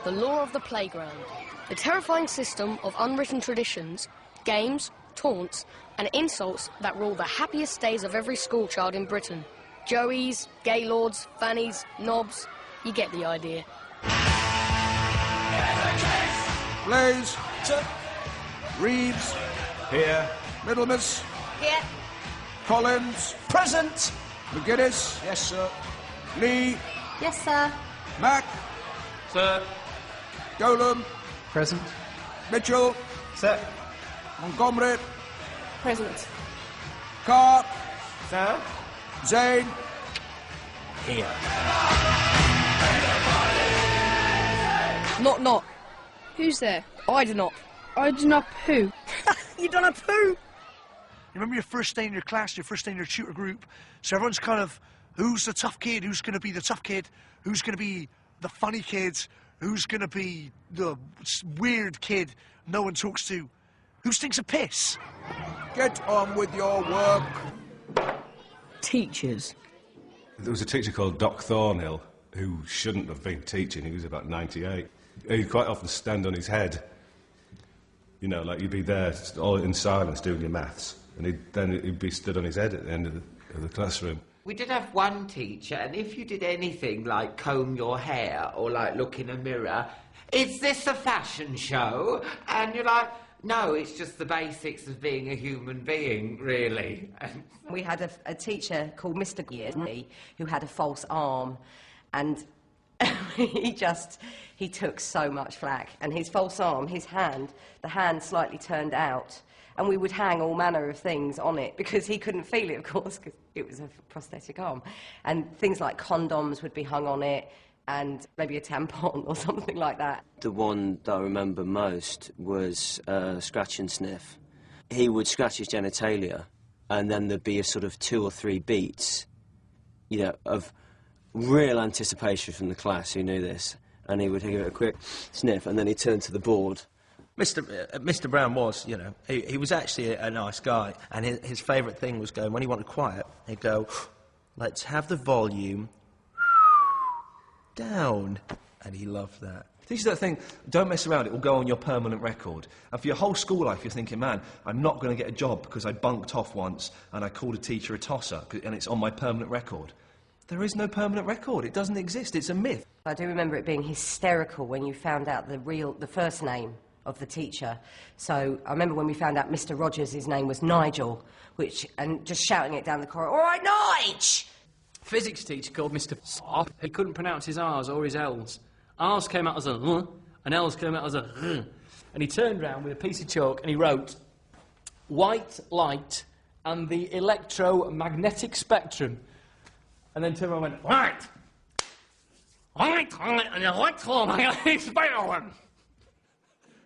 the law of the playground, the terrifying system of unwritten traditions, games, taunts and insults that rule the happiest days of every schoolchild in Britain. Joeys, gaylords, fannies, knobs, you get the idea. Blaze. Sir. Reeves. Here. Middlemiss. Here. Collins. Present. McGuinness. Yes, sir. Lee. Yes, sir. Mack. Sir. Dolan. Present. Mitchell. Sir. Montgomery. Present. Carr. Sir. Zane. Here. Not. Who's there? I do not. I do not poo. You done a poo? You remember your first day in your class, your first day in your tutor group? So everyone's kind of, who's the tough kid? Who's going to be the tough kid? Who's going to be the funny kid? Who's going to be the weird kid no one talks to? Who stinks of piss? Get on with your work. Teachers. There was a teacher called Doc Thornhill who shouldn't have been teaching. He was about 98. He'd quite often stand on his head. You know, like you'd be there all in silence doing your maths, and he'd be stood on his head at the end of the classroom. We did have one teacher, and if you did anything like comb your hair or like look in a mirror, is this a fashion show? And you're like, no, it's just the basics of being a human being, really. We had a teacher called Mr. Gearney who had a false arm, and he took so much flack. And his false arm, the hand slightly turned out, and we would hang all manner of things on it because he couldn't feel it, of course, because it was a prosthetic arm. And things like condoms would be hung on it, and maybe a tampon or something like that. The one that I remember most was scratch and sniff. He would scratch his genitalia, and then there'd be a sort of 2 or 3 beats, you know, of real anticipation from the class who knew this, and he would give it a quick sniff, and then he'd turn to the board. Mr. Brown was, you know, he was actually a nice guy, and his favourite thing was going, when he wanted quiet, he'd go, let's have the volume down, and he loved that. This is that thing, don't mess around, it will go on your permanent record. And for your whole school life, you're thinking, man, I'm not going to get a job because I bunked off once and I called a teacher a tosser, and it's on my permanent record. There is no permanent record. It doesn't exist. It's a myth. I do remember it being hysterical when you found out the first name of the teacher. So I remember when we found out Mr. Rogers, his name was Nigel, and just shouting it down the corridor, all right, Nige! Physics teacher called Mr. Sop. He couldn't pronounce his R's or his L's. R's came out as a and L's came out as a And he turned round with a piece of chalk and he wrote, white light and the electromagnetic spectrum. And then turned around and went, white light and the electromagnetic spectrum.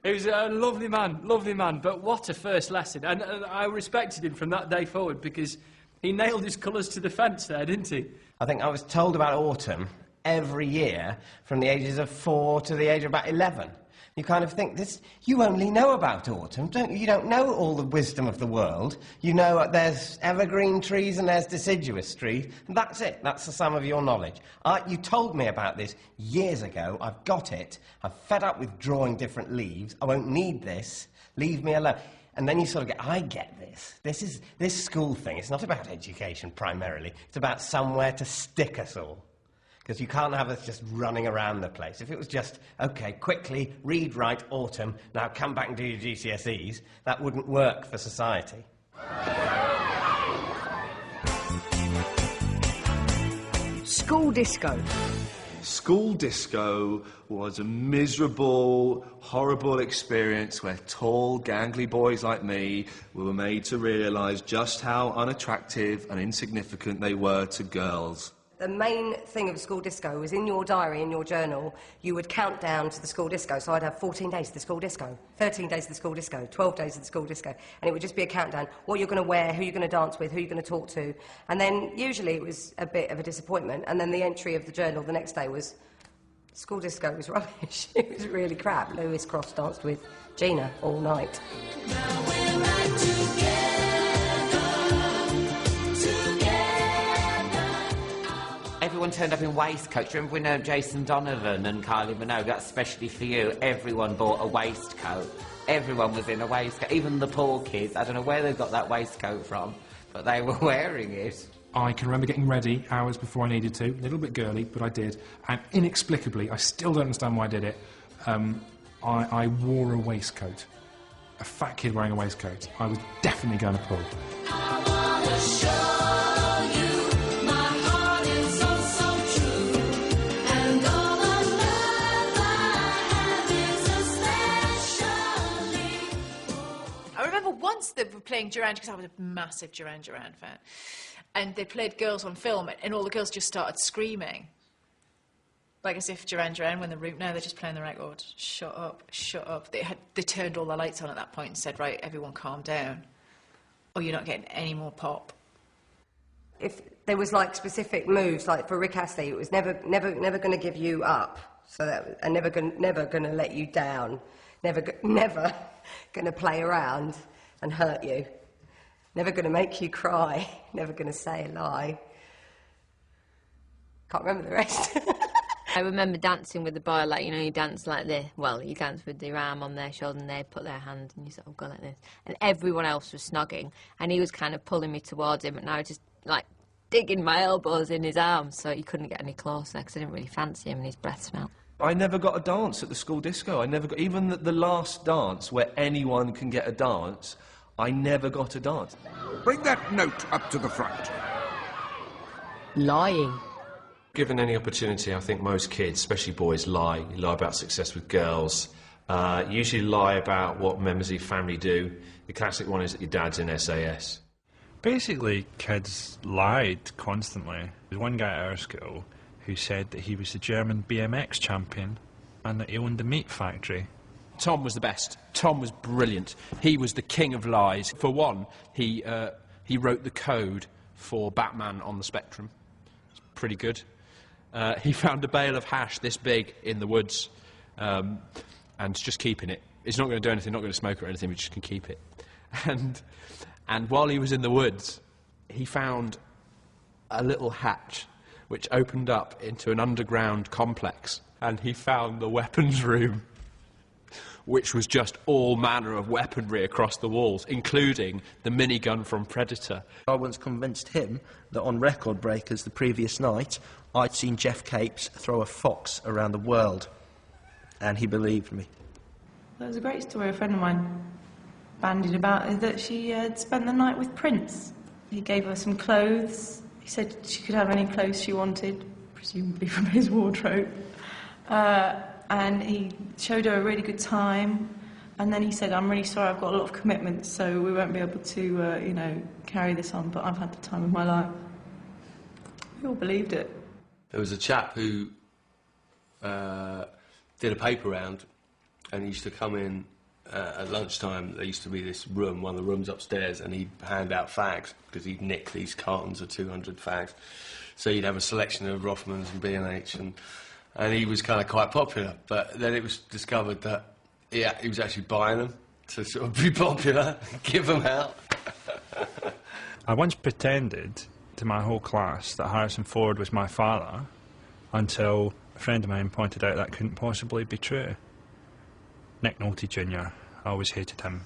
He was a lovely man, but what a first lesson. And I respected him from that day forward because he nailed his colours to the fence there, didn't he? I think I was told about autumn every year from the ages of 4 to the age of about 11. You kind of think, you only know about autumn, don't you? You don't know all the wisdom of the world. You know there's evergreen trees and there's deciduous trees, and that's it. That's the sum of your knowledge. You told me about this years ago. I've got it. I'm fed up with drawing different leaves. I won't need this. Leave me alone. And then you sort of go, I get this. This school thing, it's not about education primarily. It's about somewhere to stick us all. Because you can't have us just running around the place. If it was just, OK, quickly, read, write, autumn, now come back and do your GCSEs, that wouldn't work for society. School disco. School disco was a miserable, horrible experience where tall, gangly boys like me were made to realise just how unattractive and insignificant they were to girls. The main thing of school disco was in your diary, in your journal, you would count down to the school disco. So I'd have 14 days to the school disco, 13 days to the school disco, 12 days to the school disco. And it would just be a countdown. What you're going to wear, who you're going to dance with, who you're going to talk to. And then usually it was a bit of a disappointment. And then the entry of the journal the next day was, school disco was rubbish. It was really crap. Lewis Cross danced with Gina all night. Now we're right together. everyone turned up in waistcoats. Do you remember when Jason Donovan and Kylie Minogue, that's especially for you, everyone bought a waistcoat. Everyone was in a waistcoat, even the poor kids. I don't know where they got that waistcoat from, but they were wearing it. I can remember getting ready hours before I needed to. A little bit girly, but I did. And inexplicably, I still don't understand why I did it, I wore a waistcoat. A fat kid wearing a waistcoat. I was definitely going to pull. I wanna show you my heart is so true, and all the love I have is especially. I remember once they were playing Duran, because I was a massive Duran Duran fan, and they played Girls on Film, and all the girls just started screaming. Like as if Duran Duran, when they're just playing the record. Shut up, shut up. They turned all the lights on at that point and said, right, everyone calm down, or you're not getting any more pop. If there was like specific moves, like for Rick Astley, it was never going to give you up, so that, and never going to let you down, never going to play around and hurt you, never going to make you cry, never going to say a lie. Can't remember the rest. I remember dancing with the boy, like, you know, you dance like this. Well, you dance with your arm on their shoulder and they put their hand and you sort of go like this. And everyone else was snogging and he was kind of pulling me towards him and I was just, like, digging my elbows in his arms so he couldn't get any closer because I didn't really fancy him and his breath smelled. I never got a dance at the school disco. I never got, even the last dance where anyone can get a dance, I never got a dance. Bring that note up to the front. Lying. Given any opportunity, I think most kids, especially boys, lie. You lie about success with girls. Usually lie about what members of your family do. The classic one is that your dad's in SAS. Basically, kids lied constantly. There was one guy at our school who said that he was the German BMX champion and that he owned a meat factory. Tom was the best. Tom was brilliant. He was the king of lies. For one, he wrote the code for Batman on the Spectrum. It's pretty good. He found a bale of hash this big in the woods and just keeping it. He's not going to do anything, not going to smoke or anything, but just can keep it. And while he was in the woods, he found a little hatch which opened up into an underground complex, and he found the weapons room, which was just all manner of weaponry across the walls, including the minigun from Predator. I once convinced him that on Record Breakers the previous night I'd seen Jeff Capes throw a fox around the world, and he believed me. There was a great story a friend of mine bandied about, that she had spent the night with Prince. He gave her some clothes. He said she could have any clothes she wanted, presumably from his wardrobe. And he showed her a really good time, and then he said, I'm really sorry, I've got a lot of commitments, so we won't be able to, carry this on, but I've had the time of my life. We all believed it. There was a chap who did a paper round, and he used to come in at lunchtime. There used to be this room, one of the rooms upstairs, and he'd hand out fags, because he'd nick these cartons of 200 fags. So you'd have a selection of Rothmans and B&H, and he was kind of quite popular, but then it was discovered that he was actually buying them to sort of be popular, give them out. I once pretended to my whole class that Harrison Ford was my father until a friend of mine pointed out that couldn't possibly be true. Nick Nolte Jr., I always hated him.